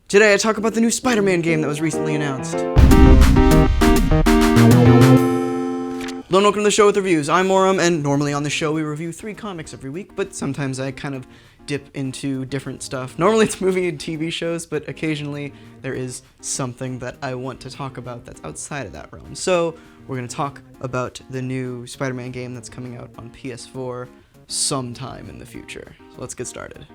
Today I talk about the new Spider-Man game that was recently announced. Hello and welcome to the show with reviews. I'm Auram, and normally on the show we review 3 comics every week, but sometimes I kind of dip into different stuff. Normally it's movie and TV shows, but occasionally there is something that I want to talk about that's outside of that realm. So we're going to talk about the new Spider-Man game that's coming out on PS4 sometime in the future. So let's get started.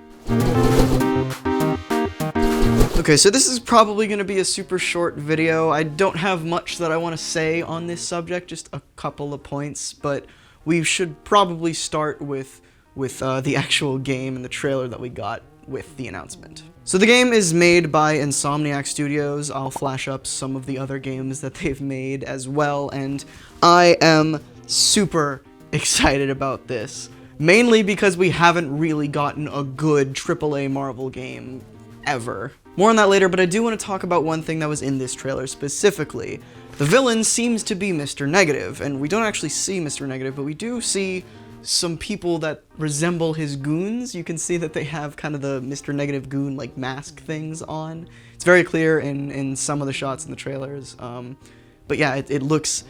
Okay, so this is probably going to be a super short video. I don't have much that I want to say on this subject, just a couple of points, but we should probably start with the actual game and the trailer that we got with the announcement. So the game is made by Insomniac Studios. I'll flash up some of the other games that they've made as well, and I am super excited about this. Mainly because we haven't really gotten a good AAA Marvel game ever. More on that later, but I do want to talk about one thing that was in this trailer specifically. The villain seems to be Mr. Negative, and we don't actually see Mr. Negative, but we do see some people that resemble his goons. You can see that they have kind of the Mr. Negative goon like mask things on. It's very clear in some of the shots in the trailers, but yeah, it looks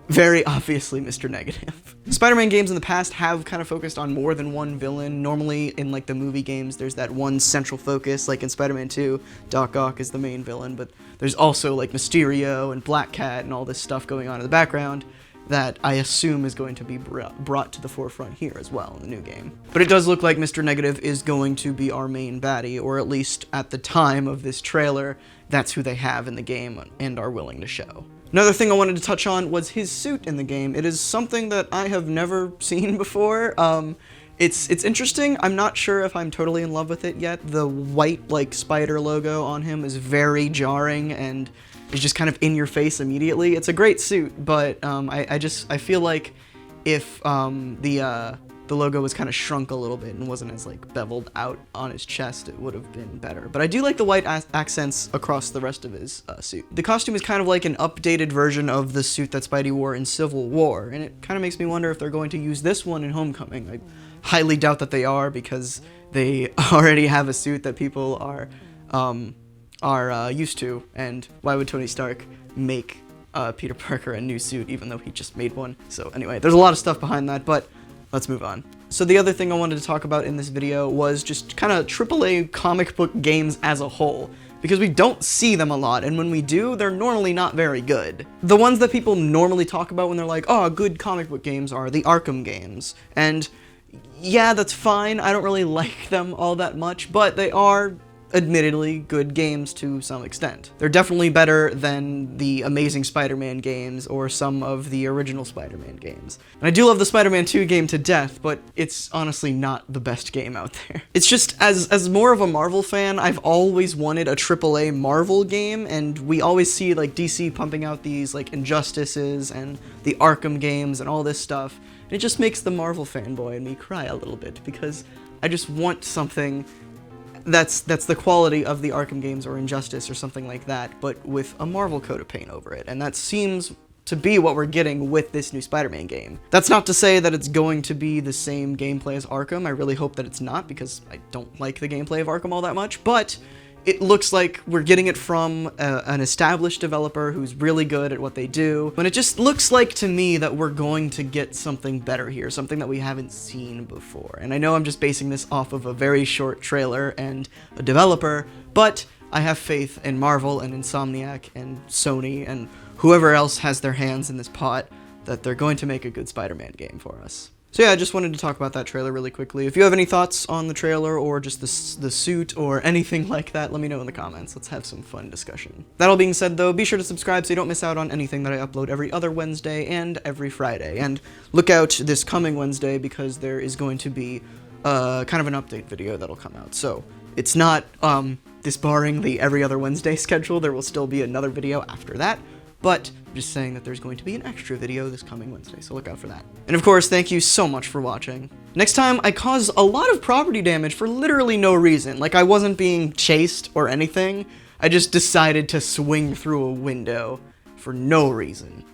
very obviously Mr. Negative. Spider-Man games in the past have kind of focused on more than one villain. Normally in like the movie games, there's that one central focus, like in Spider-Man 2, Doc Ock is the main villain, but there's also like Mysterio and Black Cat and all this stuff going on in the background that I assume is going to be brought to the forefront here as well in the new game. But it does look like Mr. Negative is going to be our main baddie, or at least at the time of this trailer, that's who they have in the game and are willing to show. Another thing I wanted to touch on was his suit in the game. It is something that I have never seen before. It's interesting. I'm not sure if I'm totally in love with it yet. The white, like, spider logo on him is very jarring and is just kind of in your face immediately. It's a great suit, but I feel like if the logo was kind of shrunk a little bit and wasn't as like beveled out on his chest, it would have been better. But I do like the white accents across the rest of his suit. The costume is kind of like an updated version of the suit that Spidey wore in Civil War, and it kind of makes me wonder if they're going to use this one in Homecoming. I highly doubt that they are, because they already have a suit that people are used to, and why would Tony Stark make Peter Parker a new suit even though he just made one? So anyway, there's a lot of stuff behind that, but let's move on. So the other thing I wanted to talk about in this video was just kind of AAA comic book games as a whole, because we don't see them a lot, and when we do, they're normally not very good. The ones that people normally talk about when they're like, oh, good comic book games are the Arkham games, and yeah, that's fine. I don't really like them all that much, but they are admittedly good games to some extent. They're definitely better than the Amazing Spider-Man games or some of the original Spider-Man games. And I do love the Spider-Man 2 game to death, but it's honestly not the best game out there. It's just, as more of a Marvel fan, I've always wanted a AAA Marvel game, and we always see like DC pumping out these like Injustices and the Arkham games and all this stuff, and it just makes the Marvel fanboy in me cry a little bit, because I just want something that's the quality of the Arkham games or Injustice or something like that, but with a Marvel coat of paint over it, and that seems to be what we're getting with this new Spider-Man game. That's not to say that it's going to be the same gameplay as Arkham. I really hope that it's not, because I don't like the gameplay of Arkham all that much, but it looks like we're getting it from an established developer who's really good at what they do, and it just looks like to me that we're going to get something better here, something that we haven't seen before. And I know I'm just basing this off of a very short trailer and a developer, but I have faith in Marvel and Insomniac and Sony and whoever else has their hands in this pot that they're going to make a good Spider-Man game for us. So yeah, I just wanted to talk about that trailer really quickly. If you have any thoughts on the trailer or just the suit or anything like that, let me know in the comments. Let's have some fun discussion. That all being said though, be sure to subscribe so you don't miss out on anything that I upload every other Wednesday and every Friday. And look out this coming Wednesday, because there is going to be kind of an update video that'll come out. So it's not disbarring the every other Wednesday schedule. There will still be another video after that, but I'm just saying that there's going to be an extra video this coming Wednesday, so look out for that. And of course, thank you so much for watching. Next time, I cause a lot of property damage for literally no reason. Like, I wasn't being chased or anything. I just decided to swing through a window for no reason.